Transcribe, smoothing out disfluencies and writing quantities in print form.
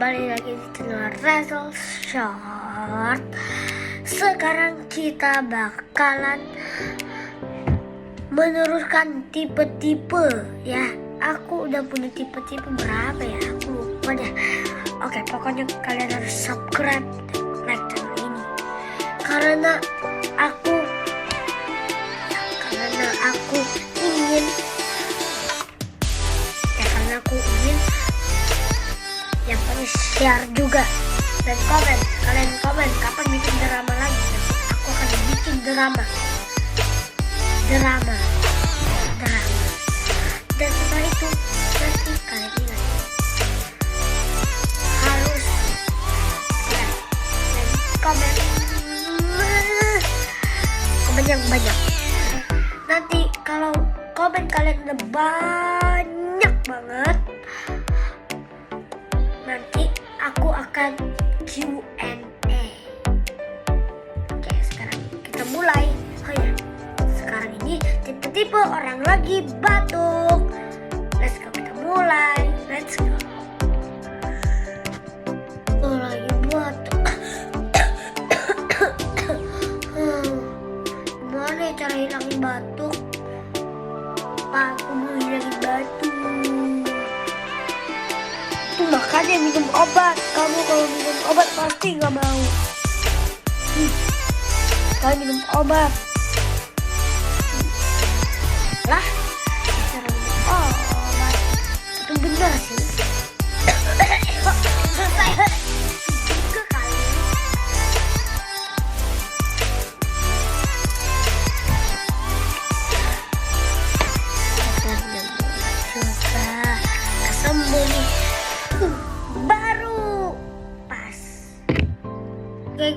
kembali lagi di channel Razzle Short. Sekarang kita bakalan meneruskan tipe-tipe ya. Aku udah punya tipe-tipe berapa ya, aku lupa deh. Oke, pokoknya kalian harus subscribe dan like channel ini karena aku ingin yang paling share juga dan komen. Kalian komen kapan bikin drama lagi. Aku akan bikin drama. Dan setelah itu nanti kalian ingat harus like dan komen yang banyak. Nanti kalau komen kalian udah banyak banget, nanti aku akan Q&A. Oke, sekarang kita mulai. Oh ya, sekarang ini tipe-tipe orang lagi batuk. Let's go, kita mulai. Let's go. Oh, lagi batuk. Gimana ya cara hilangin batuk? Aku mau hilangin batuk. Makanya minum obat. Kamu kalau minum obat pasti gak mau. Kalian minum obat lah, cara minum obat itu benar sih. Selesai juga kali. Susah kesembuh nih. Baru pas. Oke.